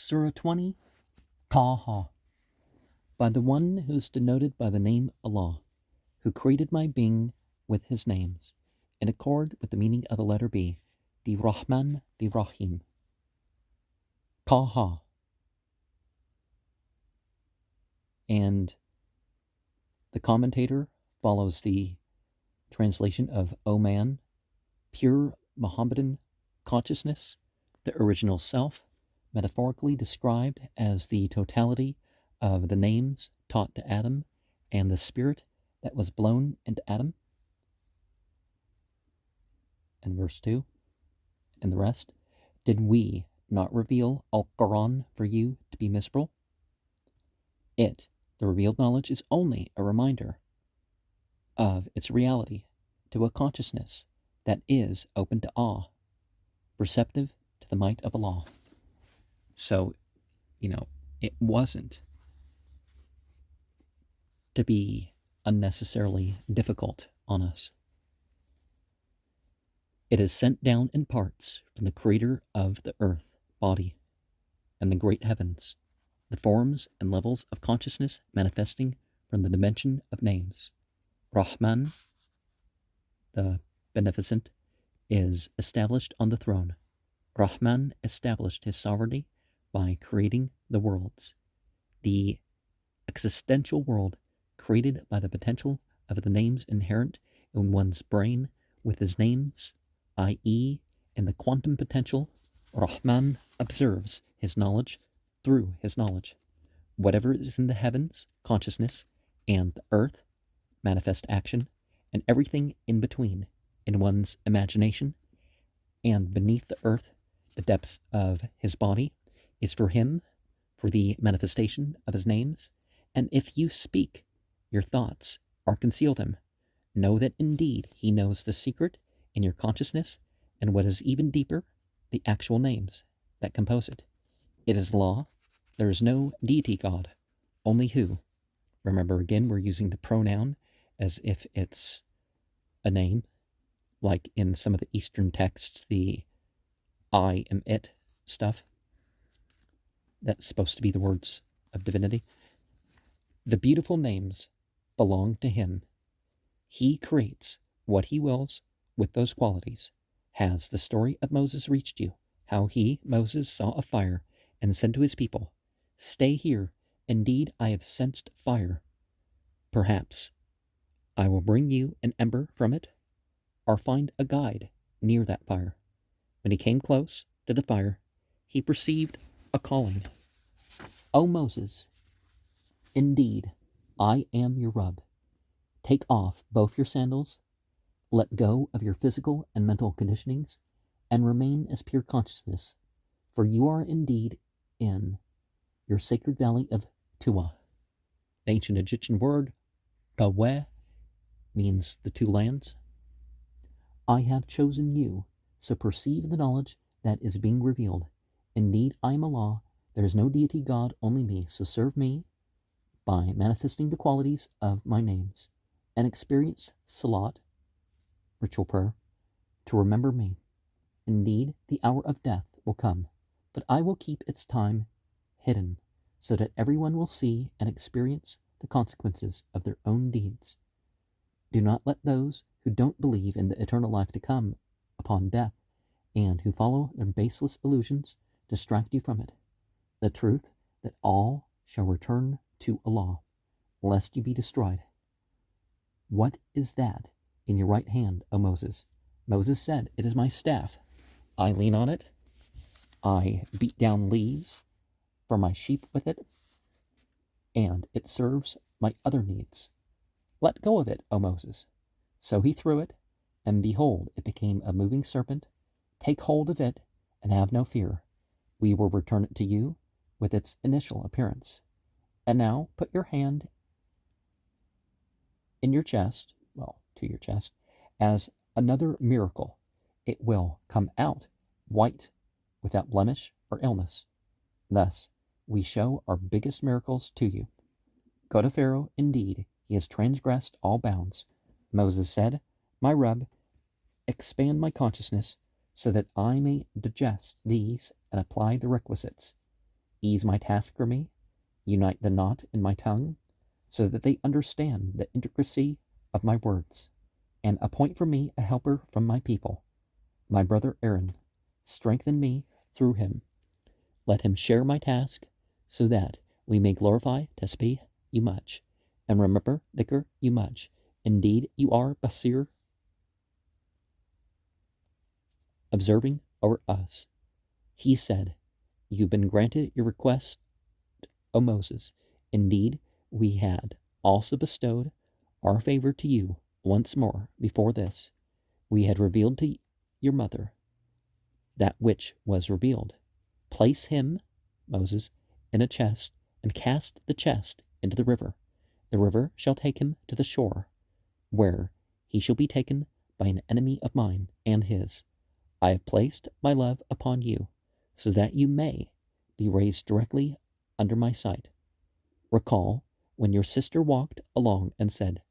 Surah 20, Taha. By the one who is denoted by the name Allah, who created my being with his names, in accord with the meaning of the letter B, the Rahman, the Rahim. Taha. And the commentator follows the translation of O man, pure Mohammedan consciousness, the original self, metaphorically described as the totality of the names taught to Adam and the spirit that was blown into Adam. And verse 2, and the rest, did we not reveal Al-Quran for you to be Misbral? It, the revealed knowledge, is only a reminder of its reality to a consciousness that is open to awe, receptive to the might of Allah. So, it wasn't to be unnecessarily difficult on us. It is sent down in parts from the creator of the earth, body, and the great heavens, the forms and levels of consciousness manifesting from the dimension of names. Rahman, the beneficent, is established on the throne. Rahman established his sovereignty by creating the worlds. The existential world created by the potential of the names inherent in one's brain with his names, i.e., in the quantum potential, Rahman observes his knowledge through his knowledge. Whatever is in the heavens, consciousness, and the earth, manifest action, and everything in between, in one's imagination, and beneath the earth, the depths of his body, is for him, for the manifestation of his names. And if you speak, your thoughts are concealed him. Know that indeed he knows the secret in your consciousness, and what is even deeper, the actual names that compose it. It is law. There is no deity God, only who. Remember again, we're using the pronoun as if it's a name, like in some of the Eastern texts, the I am it stuff. That's supposed to be the words of divinity. The beautiful names belong to him. He creates what he wills with those qualities. Has the story of Moses reached you? How he, Moses, saw a fire and said to his people, "Stay here. Indeed, I have sensed fire. Perhaps I will bring you an ember from it, or find a guide near that fire." When he came close to the fire, he perceived a calling. "O Moses, indeed, I am your Rabb. Take off both your sandals, let go of your physical and mental conditionings, and remain as pure consciousness, for you are indeed in your sacred valley of Tuwa." The ancient Egyptian word, Taweh, means the two lands. "I have chosen you, so perceive the knowledge that is being revealed. Indeed, I am Allah. There is no deity God, only me. So serve me by manifesting the qualities of my names, and experience salat, ritual prayer, to remember me. Indeed, the hour of death will come, but I will keep its time hidden, so that everyone will see and experience the consequences of their own deeds. Do not let those who don't believe in the eternal life to come upon death, and who follow their baseless illusions, distract you from it. The truth that all shall return to Allah, lest you be destroyed. What is that in your right hand, O Moses?" Moses said, "It is my staff. I lean on it. I beat down leaves for my sheep with it, and it serves my other needs. Let go of it, O Moses." So he threw it, and behold, it became a moving serpent. "Take hold of it, and have no fear. We will return it to you with its initial appearance. And now put your hand in your chest," to your chest, "as another miracle. It will come out white, without blemish or illness. Thus we show our biggest miracles to you. Go to Pharaoh, indeed, he has transgressed all bounds." Moses said, "My Rabb, expand my consciousness so that I may digest these and apply the requisites." Ease my task for me, unite the knot in my tongue, so that they understand the intricacy of my words, and appoint for me a helper from my people, my brother Aaron. Strengthen me through him. Let him share my task, so that we may glorify Tesbih you much, and remember Dhikr you much. Indeed, you are Basir, observing over us. He said, You've been granted your request, O Moses. Indeed, we had also bestowed our favor to you once more before this. We had revealed to your mother that which was revealed. Place him, Moses, in a chest, and cast the chest into the river. The river shall take him to the shore, where he shall be taken by an enemy of mine and his. I have placed my love upon you, so that you may be raised directly under my sight. Recall when your sister walked along and said,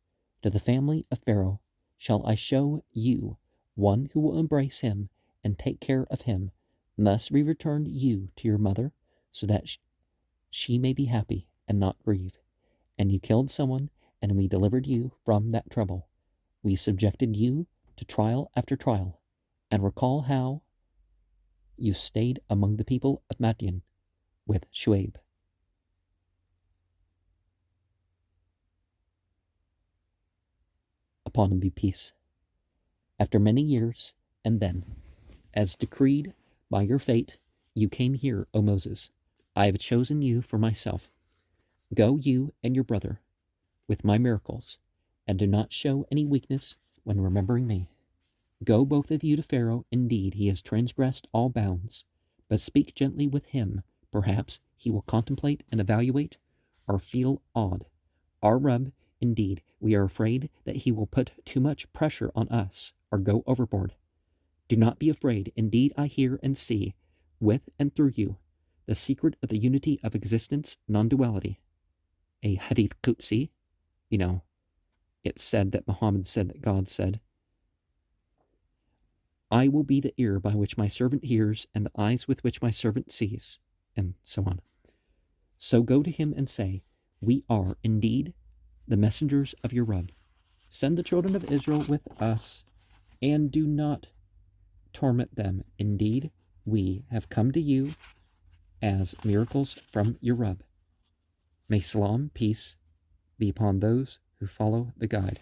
To the family of Pharaoh shall I show you one who will embrace him and take care of him. Thus we returned you to your mother, so that she may be happy and not grieve. And you killed someone, and we delivered you from that trouble. We subjected you to trial after trial. And recall how you stayed among the people of Madian with Shuaib. Upon him be peace. After many years, and then, as decreed by your fate, you came here, O Moses. I have chosen you for myself. Go you and your brother with my miracles, and do not show any weakness when remembering me. Go both of you to Pharaoh. Indeed, he has transgressed all bounds. But speak gently with him. Perhaps he will contemplate and evaluate, or feel awed. Our Rub, indeed, we are afraid that he will put too much pressure on us, or go overboard. Do not be afraid. Indeed, I hear and see, with and through you, the secret of the unity of existence, non-duality. A hadith Qudsi, it's said that Muhammad said that God said, I will be the ear by which my servant hears, and the eyes with which my servant sees, and so on. So go to him and say, We are indeed the messengers of your Rabb. Send the children of Israel with us, and do not torment them. Indeed, we have come to you as miracles from your Rabb. May salam, peace, be upon those who follow the guide.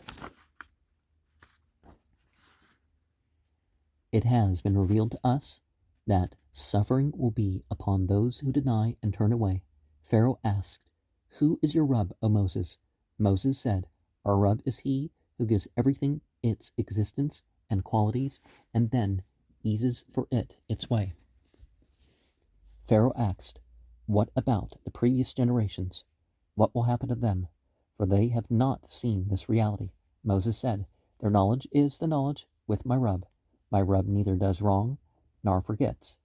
It has been revealed to us that suffering will be upon those who deny and turn away. Pharaoh asked, Who is your Rabb, O Moses? Moses said, Our Rabb is he who gives everything its existence and qualities, and then eases for it its way. Pharaoh asked, What about the previous generations? What will happen to them? For they have not seen this reality. Moses said, Their knowledge is the knowledge with my Rabb. My Rabb neither does wrong nor forgets.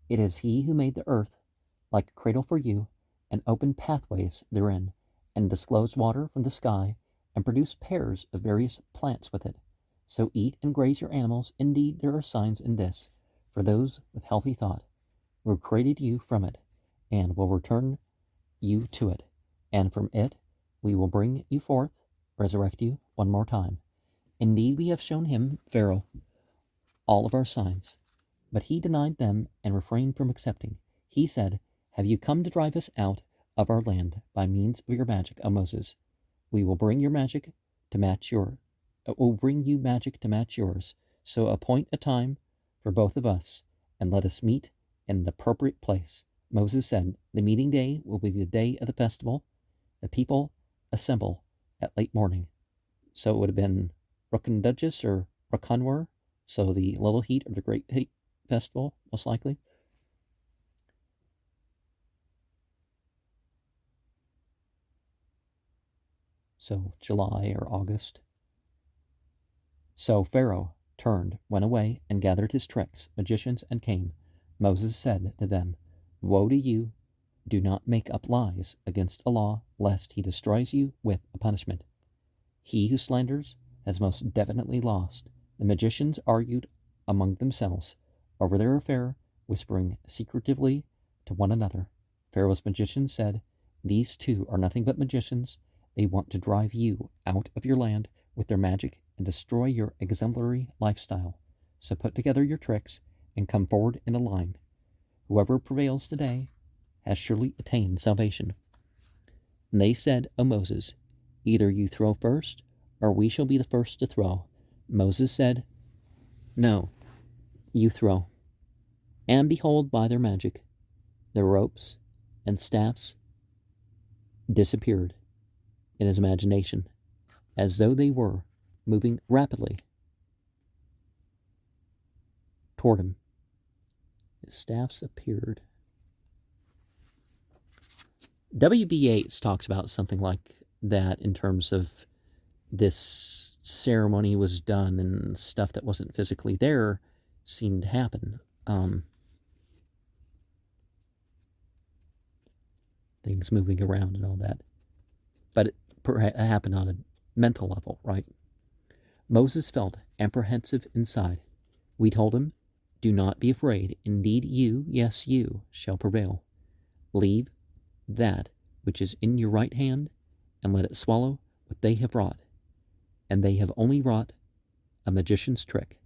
It is he who made the earth like a cradle for you, and opened pathways therein, and disclosed water from the sky, and produced pairs of various plants with it. So eat and graze your animals. Indeed, there are signs in this for those with healthy thought. We created you from it, and will return you to it, and from it we will bring you forth, resurrect you one more time. Indeed, we have shown him, Pharaoh, all of our signs, but he denied them and refrained from accepting. He said, Have you come to drive us out of our land by means of your magic, O Moses? We will bring you magic to match yours. So appoint a time for both of us, and let us meet in an appropriate place. Moses said, The meeting day will be the day of the festival. The people assemble at late morning. So it would have been Rukn or Rukanwar, so the little heat of the great heat festival, most likely. So July or August. So Pharaoh turned, went away, and gathered his tricks, magicians, and came. Moses said to them, Woe to you! Do not make up lies against Allah, lest he destroys you with a punishment. He who slanders has most definitely lost. The magicians argued among themselves over their affair, whispering secretively to one another. Pharaoh's magicians said, "These two are nothing but magicians. They want to drive you out of your land with their magic and destroy your exemplary lifestyle. So put together your tricks and come forward in a line. Whoever prevails today has surely attained salvation." And they said, "O Moses, either you throw first, or we shall be the first to throw." Moses said, "No, you throw." And behold, by their magic, their ropes and staffs disappeared in his imagination, as though they were moving rapidly toward him. His staffs appeared. W.B. Yeats talks about something like that in terms of this ceremony was done and stuff that wasn't physically there seemed to happen. Things moving around and all that. But it happened on a mental level, right? Moses felt apprehensive inside. We told him, "Do not be afraid. Indeed you, yes you, shall prevail. Leave that which is in your right hand, and let it swallow what they have wrought. And they have only wrought a magician's trick.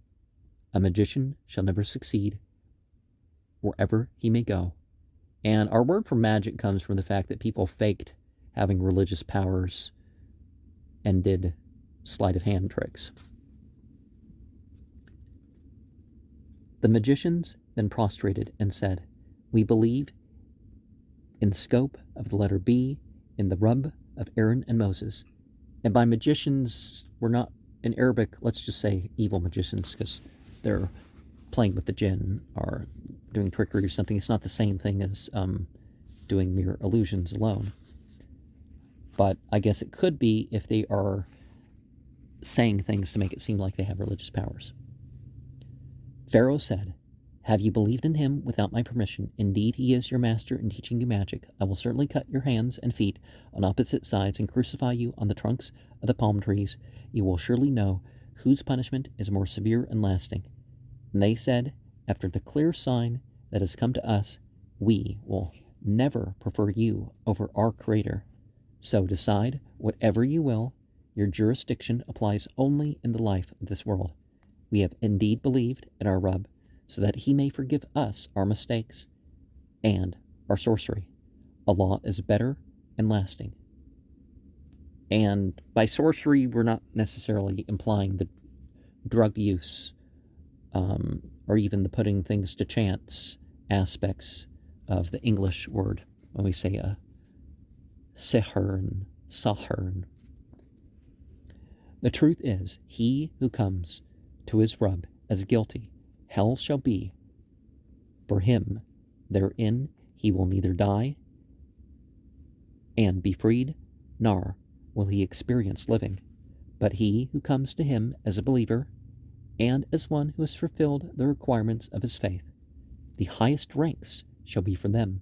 A magician shall never succeed wherever he may go." And our word for magic comes from the fact that people faked having religious powers and did sleight of hand tricks. The magicians then prostrated and said, "We believe in the scope of the letter B in the rub of Aaron and Moses." And by magicians, we're not, in Arabic, let's just say evil magicians, because they're playing with the jinn or doing trickery or something. It's not the same thing as doing mere illusions alone. But I guess it could be if they are saying things to make it seem like they have religious powers. Pharaoh said, "Have you believed in him without my permission? Indeed, he is your master in teaching you magic. I will certainly cut your hands and feet on opposite sides and crucify you on the trunks of the palm trees. You will surely know whose punishment is more severe and lasting." And they said, "After the clear sign that has come to us, we will never prefer you over our Creator. So decide whatever you will. Your jurisdiction applies only in the life of this world. We have indeed believed in our Rabb, so that he may forgive us our mistakes and our sorcery. Allah is better and lasting." And by sorcery, we're not necessarily implying the drug use or even the putting things to chance aspects of the English word when we say sihr and sahr. The truth is, he who comes to his Rabb as guilty, hell shall be for him. Therein he will neither die and be freed, nor will he experience living. But he who comes to him as a believer, and as one who has fulfilled the requirements of his faith, the highest ranks shall be for them.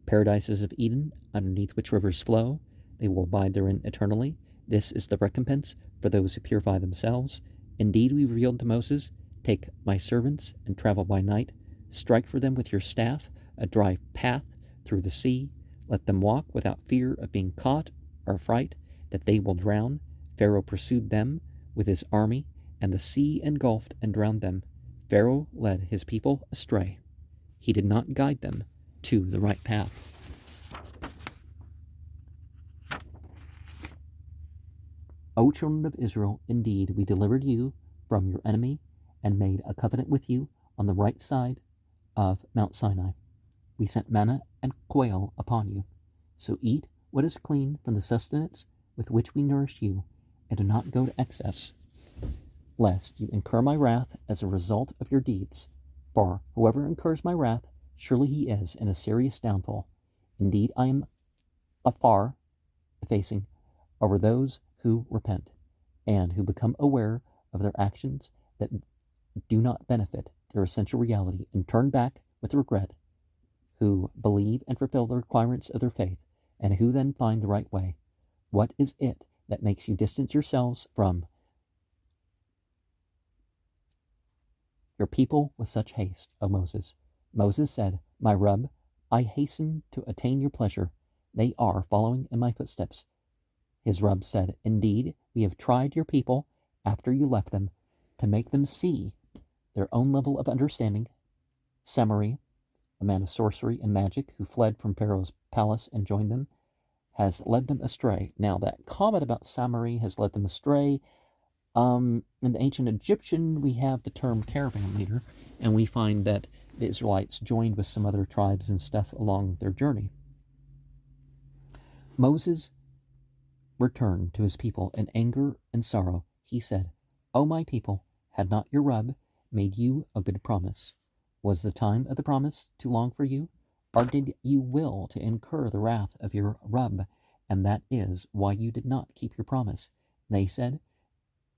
Paradises of Eden, underneath which rivers flow, they will abide therein eternally. This is the recompense for those who purify themselves. Indeed, we revealed to Moses, "Take my servants and travel by night. Strike for them with your staff a dry path through the sea. Let them walk without fear of being caught or fright that they will drown." Pharaoh pursued them with his army, and the sea engulfed and drowned them. Pharaoh led his people astray. He did not guide them to the right path. O children of Israel, indeed we delivered you from your enemy and made a covenant with you on the right side of Mount Sinai. We sent manna and quail upon you. So eat what is clean from the sustenance with which we nourish you, and do not go to excess, lest you incur my wrath as a result of your deeds. For whoever incurs my wrath, surely he is in a serious downfall. Indeed, I am afar effacing over those who repent, and who become aware of their actions that do not benefit their essential reality, and turn back with regret, who believe and fulfill the requirements of their faith, and who then find the right way. What is it that makes you distance yourselves from your people with such haste, O Moses? Moses said, "My Rabb, I hasten to attain your pleasure. They are following in my footsteps. His Rub said, Indeed, we have tried your people, after you left them, to make them see their own level of understanding. Samari, a man of sorcery and magic who fled from Pharaoh's palace and joined them, has led them astray. Now, that comment about Samari has led them astray. In the ancient Egyptian, we have the term caravan leader, and we find that the Israelites joined with some other tribes and stuff along their journey. Moses returned to his people in anger and sorrow. He said, O my people, had not your Rub made you a good promise? Was the time of the promise too long for you? Or did you will to incur the wrath of your Rub, and that is why you did not keep your promise? They said,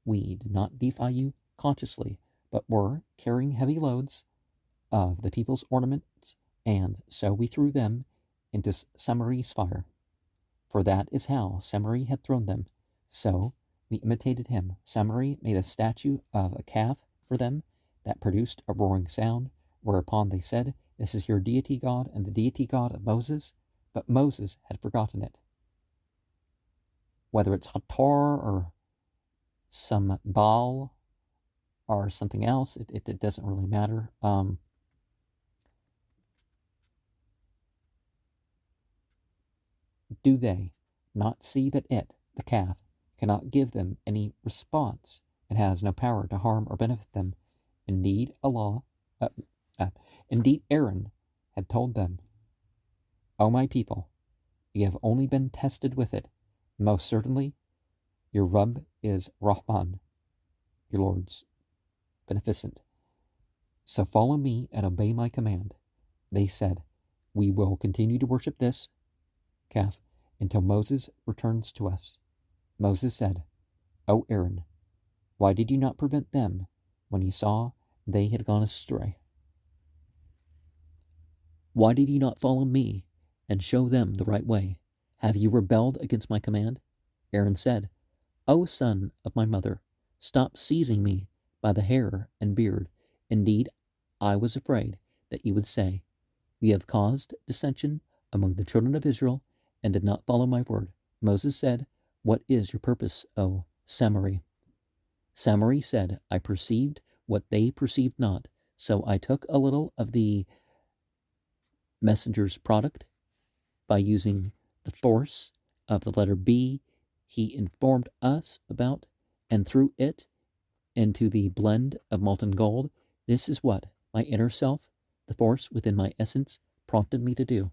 We did not defy you consciously, but were carrying heavy loads of the people's ornaments, and so we threw them into Samari's fire. For that is how Samari had thrown them. So we imitated him. Samari made a statue of a calf for them that produced a roaring sound, whereupon they said, This is your deity God and the deity God of Moses. But Moses had forgotten it. Whether it's Hathor or some Baal or something else, it doesn't really matter. Do they not see that it, the calf, cannot give them any response? It has no power to harm or benefit them. Indeed, indeed, Aaron had told them, O my people, you have only been tested with it. Most certainly, your Rub is Rahman, your Lord's beneficent. So follow me and obey my command. They said, We will continue to worship this calf until Moses returns to us. Moses said, O Aaron, why did you not prevent them when you saw they had gone astray? Why did you not follow me and show them the right way? Have you rebelled against my command? Aaron said, O son of my mother, stop seizing me by the hair and beard. Indeed, I was afraid that you would say, You have caused dissension among the children of Israel and did not follow my word. Moses said, What is your purpose, O Samari? Samari said, I perceived what they perceived not, so I took a little of the messenger's product by using the force of the letter B he informed us about, and threw it into the blend of molten gold. This is what my inner self, the force within my essence, prompted me to do.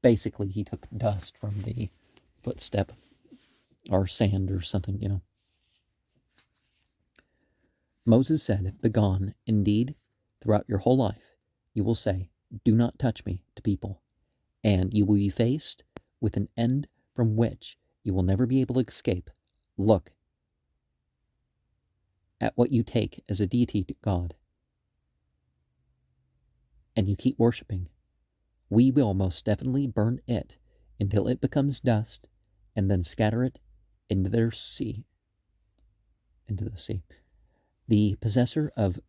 Basically, he took dust from the footstep or sand or something. Moses said, Begone, indeed, throughout your whole life, you will say, Do not touch me to people, and you will be faced with an end from which you will never be able to escape. Look at what you take as a deity to God, and you keep worshiping. We will most definitely burn it until it becomes dust, and then scatter it into the sea. The possessor of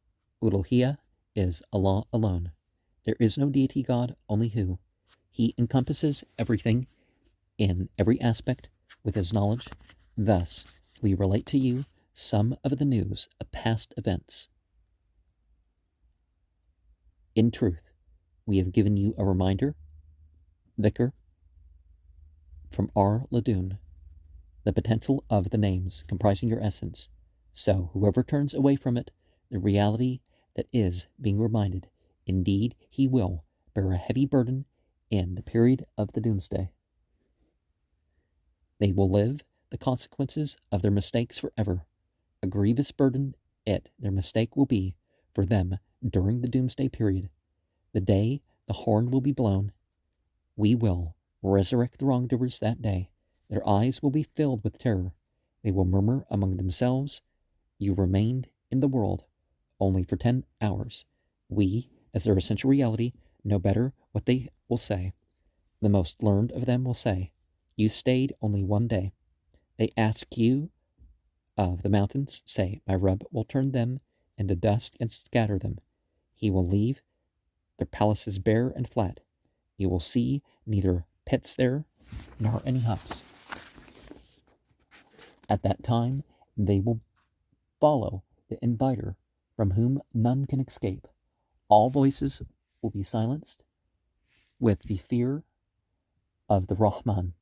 Uluhiyah is Allah alone. There is no deity God, only Hu. He encompasses everything in every aspect with his knowledge. Thus, we relate to you some of the news of past events. In truth, we have given you a reminder, dhikr, from our ladun, the potential of the names comprising your essence. So whoever turns away from it, the reality that is being reminded, indeed he will bear a heavy burden in the period of the doomsday. They will live the consequences of their mistakes forever. A grievous burden their mistake will be for them during the doomsday period. The day the horn will be blown, we will resurrect the wrongdoers that day. Their eyes will be filled with terror. They will murmur among themselves, You remained in the world only for 10 hours. We, as their essential reality, know better what they will say. The most learned of them will say, You stayed only 1 day. They ask you of the mountains, say, My Rub will turn them into dust and scatter them. He will leave their palaces bare and flat. You will see neither pits there, nor any huts. At that time they will follow the inviter, from whom none can escape. All voices will be silenced with the fear of the Rahman.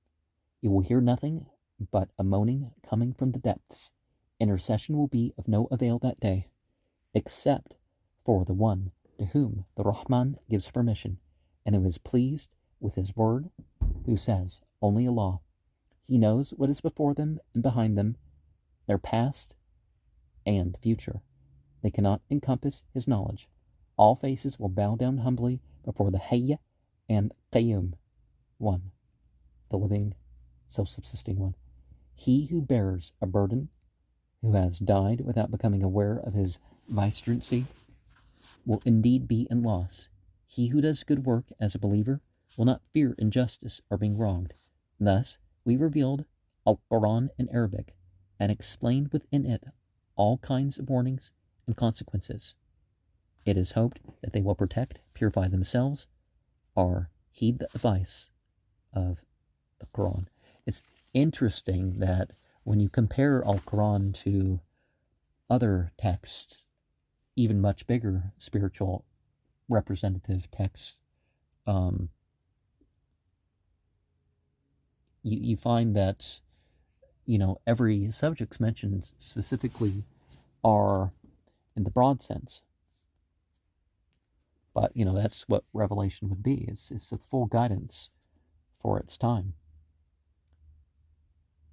You will hear nothing but a moaning coming from the depths. Intercession will be of no avail that day, except for the one to whom the Rahman gives permission, and who is pleased with his word, who says, only Allah. He knows what is before them and behind them, their past and future. They cannot encompass his knowledge. All faces will bow down humbly before the Hayy and Qayyum, one, the living, self-subsisting one. He who bears a burden, who has died without becoming aware of his vicegerency, will indeed be in loss. He who does good work as a believer will not fear injustice or being wronged. Thus, we revealed Al-Quran in Arabic and explained within it all kinds of warnings and consequences. It is hoped that they will protect, purify themselves, or heed the advice of the Quran. It's interesting that when you compare Al-Quran to other texts, even much bigger spiritual representative texts, you find that, every subjects mentioned specifically are in the broad sense. But, that's what Revelation would be. It's a full guidance for its time.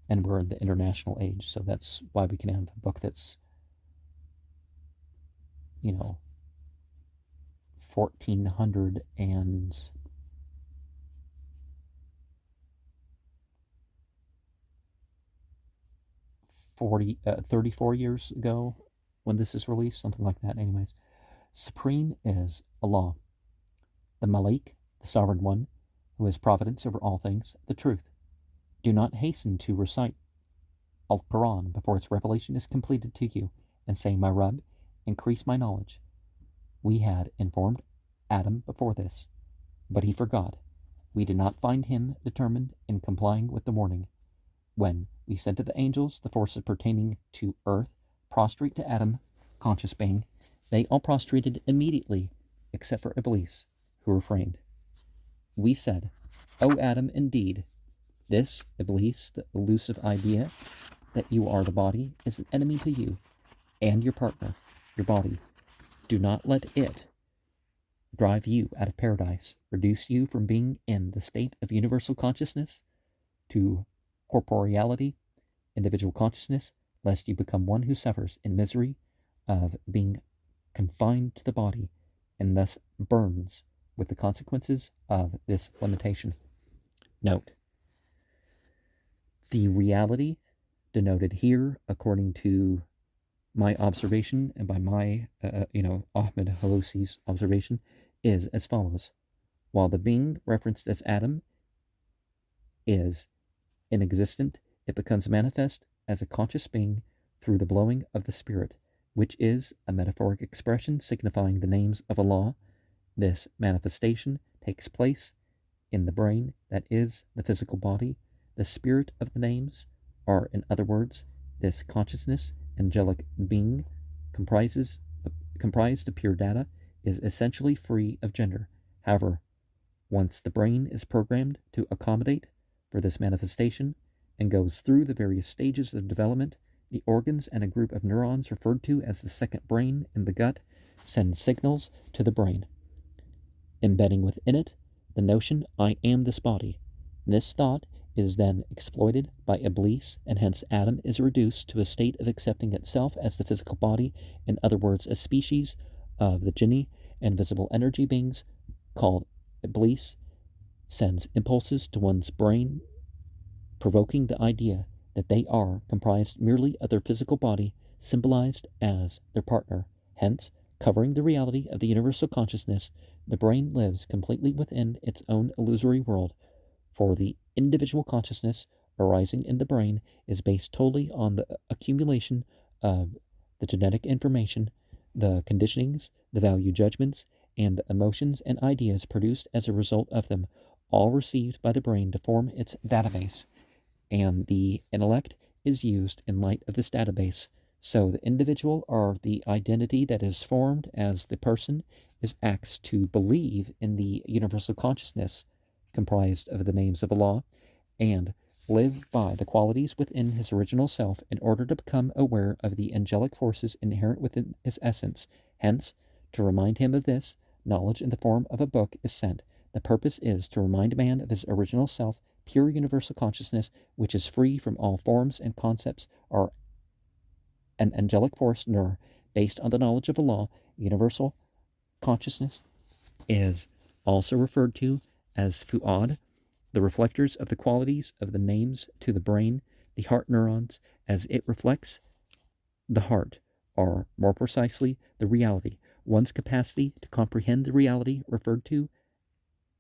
And we're in the international age, so that's why we can have a book that's, 1400 and 34 years ago when this is released, something like that. Anyways, supreme is Allah, the Malik, the sovereign one, who has providence over all things, the truth. Do not hasten to recite Al-Quran before its revelation is completed to you, and say, my Rabb, increase my knowledge. We had informed Adam before this, but he forgot. We did not find him determined in complying with the warning. When we said to the angels, the forces pertaining to earth, prostrate to Adam, conscious being, they all prostrated immediately, except for Iblis, who refrained. We said, O Adam, indeed, this, Iblis, the elusive idea that you are the body, is an enemy to you and your partner, your body. Do not let it drive you out of paradise, reduce you from being in the state of universal consciousness to corporeality, individual consciousness, lest you become one who suffers in misery of being confined to the body and thus burns with the consequences of this limitation. Note, the reality denoted here, according to my observation and by my, Ahmed Hulusi's observation, is as follows. While the being referenced as Adam is inexistent, it becomes manifest as a conscious being through the blowing of the spirit, which is a metaphoric expression signifying the names of Allah. This manifestation takes place in the brain that is the physical body. The spirit of the names, or in other words, this consciousness, angelic being, comprised of pure data, is essentially free of gender. However, once the brain is programmed to accommodate for this manifestation and goes through the various stages of development, the organs and a group of neurons referred to as the second brain in the gut send signals to the brain, embedding within it the notion, I am this body. This thought is then exploited by Iblis, and hence Adam is reduced to a state of accepting itself as the physical body, in other words, a species of the jinni and visible energy beings called Iblis sends impulses to one's brain, provoking the idea that they are comprised merely of their physical body, symbolized as their partner. Hence, covering the reality of the universal consciousness, the brain lives completely within its own illusory world, for the individual consciousness arising in the brain is based totally on the accumulation of the genetic information, the conditionings, the value judgments, and the emotions and ideas produced as a result of them, all received by the brain to form its database, and the intellect is used in light of this database. So the individual, or the identity that is formed as the person, is asked to believe in the universal consciousness comprised of the names of Allah, and live by the qualities within his original self in order to become aware of the angelic forces inherent within his essence. Hence, to remind him of this, knowledge in the form of a book is sent. The purpose is to remind man of his original self, pure universal consciousness, which is free from all forms and concepts, or an angelic force, nur, based on the knowledge of Allah. Universal consciousness is also referred to as fu'ad, the reflectors of the qualities of the names to the brain, the heart neurons, as it reflects the heart, or more precisely, the reality. One's capacity to comprehend the reality referred to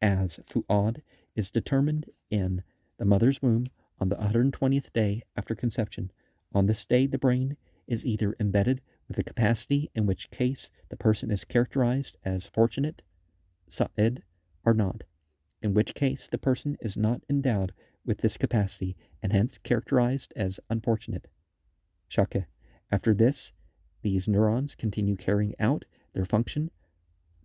as fu'ad is determined in the mother's womb on the 120th day after conception. On this day, the brain is either embedded with a capacity, in which case the person is characterized as fortunate, sa'id, or not, in which case the person is not endowed with this capacity, and hence characterized as unfortunate, shake. After this, these neurons continue carrying out their function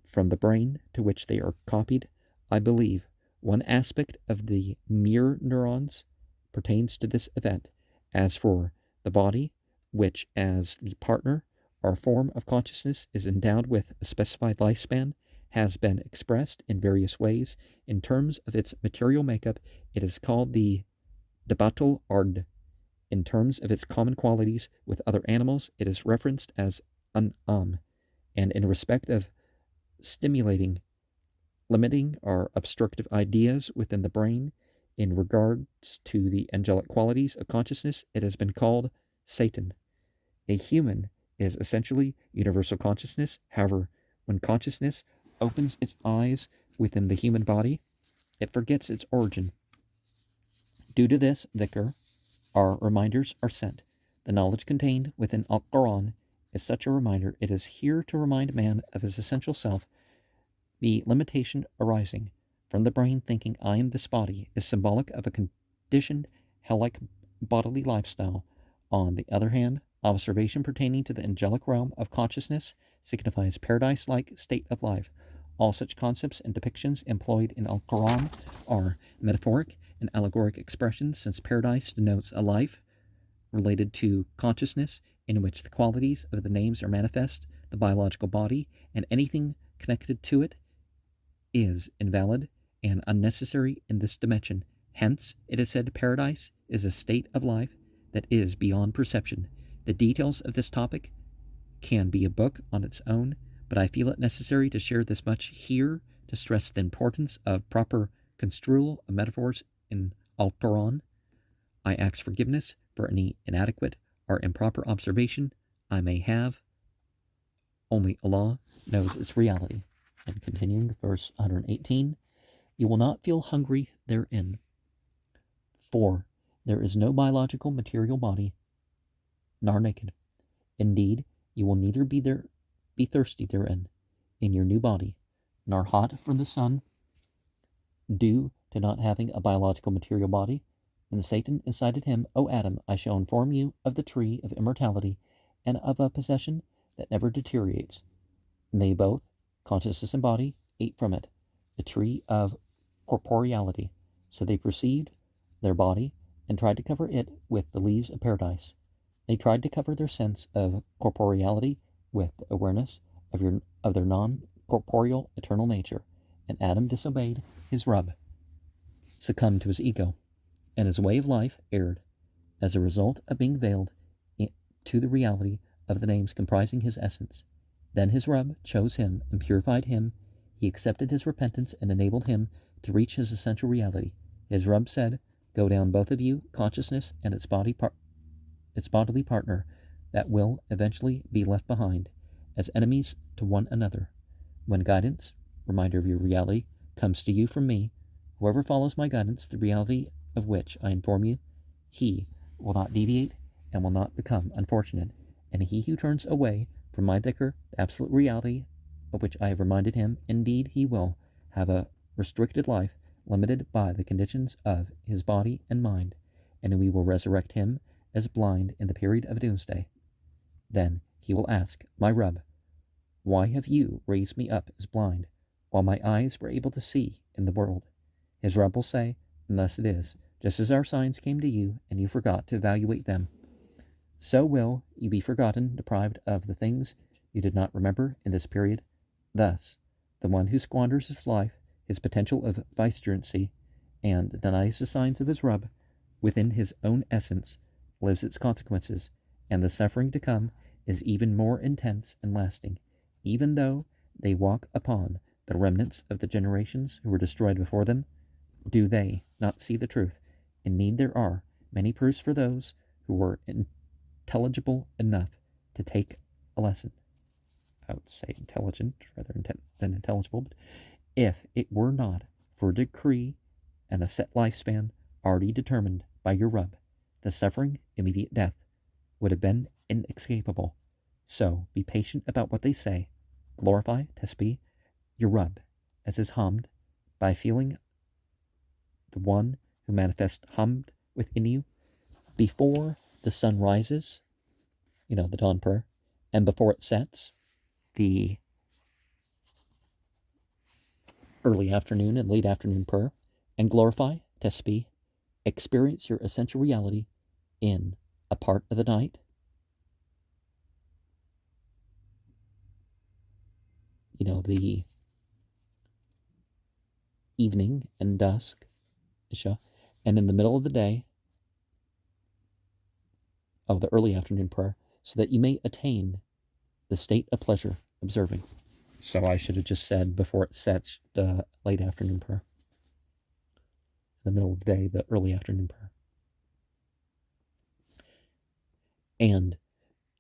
from the brain to which they are copied. I believe one aspect of the mirror neurons pertains to this event. As for the body, which as the partner or form of consciousness is endowed with a specified lifespan, has been expressed in various ways. In terms of its material makeup, it is called the debatul ard. In terms of its common qualities with other animals, it is referenced as an and in respect of stimulating, limiting, or obstructive ideas within the brain, in regards to the angelic qualities of consciousness, it has been called Satan. A human is essentially universal consciousness. However, when consciousness opens its eyes within the human body, it forgets its origin. Due to this, dhikr, our reminders are sent. The knowledge contained within Al-Quran is such a reminder. It is here to remind man of his essential self. The limitation arising from the brain thinking I am this body is symbolic of a conditioned, hell-like bodily lifestyle. On the other hand, observation pertaining to the angelic realm of consciousness signifies paradise-like state of life. All such concepts and depictions employed in Al-Quran are metaphoric and allegoric expressions, since paradise denotes a life related to consciousness in which the qualities of the names are manifest. The biological body and anything connected to it is invalid and unnecessary in this dimension. Hence, it is said paradise is a state of life that is beyond perception. The details of this topic can be a book on its own, but I feel it necessary to share this much here to stress the importance of proper construal of metaphors in Al-Quran. I ask forgiveness for any inadequate or improper observation I may have. Only Allah knows its reality. And continuing, verse 118, you will not feel hungry therein, for there is no biological material body, nor naked. Indeed, you will neither be thirsty therein, in your new body, nor hot from the sun, due to not having a biological material body. And Satan incited him, O Adam, I shall inform you of the tree of immortality, and of a possession that never deteriorates. And they both, consciousness and body, ate from it, the tree of corporeality. So they perceived their body, and tried to cover it with the leaves of paradise. They tried to cover their sense of corporeality with awareness of their non-corporeal eternal nature, and Adam disobeyed his Rabb, succumbed to his ego, and his way of life erred, as a result of being veiled to the reality of the names comprising his essence. Then his Rabb chose him and purified him. He accepted his repentance and enabled him to reach his essential reality. His Rabb said, Go down, both of you, consciousness and its bodily partner, that will eventually be left behind, as enemies to one another. When guidance, reminder of your reality, comes to you from me, whoever follows my guidance, the reality of which I inform you, he will not deviate and will not become unfortunate. And he who turns away from my dhikr, the absolute reality of which I have reminded him. Indeed, he will have a restricted life, limited by the conditions of his body and mind, and we will resurrect him as blind in the period of doomsday. Then he will ask, my Rub, why have you raised me up as blind, while my eyes were able to see in the world? His Rub will say, and thus it is, just as our signs came to you, and you forgot to evaluate them, so will you be forgotten, deprived of the things you did not remember in this period. Thus, the one who squanders his life, his potential of vicegerency, and denies the signs of his Rub within his own essence, lives its consequences, and the suffering to come is even more intense and lasting, even though they walk upon the remnants of the generations who were destroyed before them. Do they not see the truth? Indeed, there are many proofs for those who were intelligible enough to take a lesson. I would say intelligent rather than intelligible, but if it were not for a decree and a set lifespan already determined by your Rub, the suffering, immediate death, would have been inescapable. So be patient about what they say. Glorify, Tesbih, your Rub, as is Hamd, by feeling the one who manifests Hamd within you before the sun rises, the dawn prayer, and before it sets, the early afternoon and late afternoon prayer, and glorify, Tesbih, experience your essential reality in a part of the night, the evening and dusk, Isha, and in the middle of the day, the early afternoon prayer, so that you may attain the state of pleasure observing. So I should have just said before it sets, the late afternoon prayer. In the middle of the day, the early afternoon prayer. And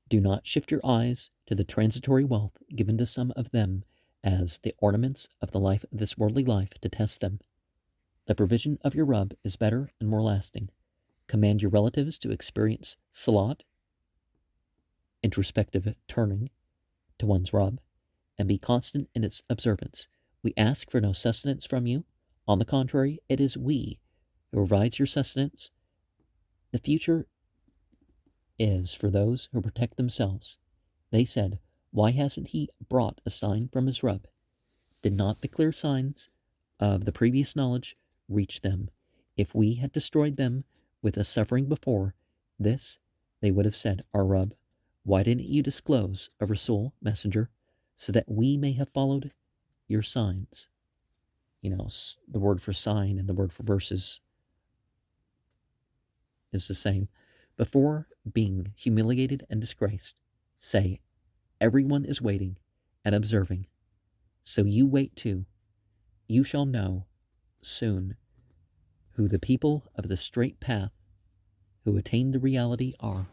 do not shift your eyes to the transitory wealth given to some of them as the ornaments of the life of this worldly life to test them. The provision of your Rub is better and more lasting. Command your relatives to experience salat, introspective turning to one's Rub, and be constant in its observance. We ask for no sustenance from you. On the contrary, it is we who provides your sustenance. The future is for those who protect themselves. They said, why hasn't he brought a sign from his Rub? Did not the clear signs of the previous knowledge reach them? If we had destroyed them with a suffering before this, they would have said, our Rub, why didn't you disclose a Rasul messenger so that we may have followed your signs? The word for sign and the word for verses is the same. Before being humiliated and disgraced, say, everyone is waiting and observing. So you wait too. You shall know soon who the people of the straight path who attain the reality are.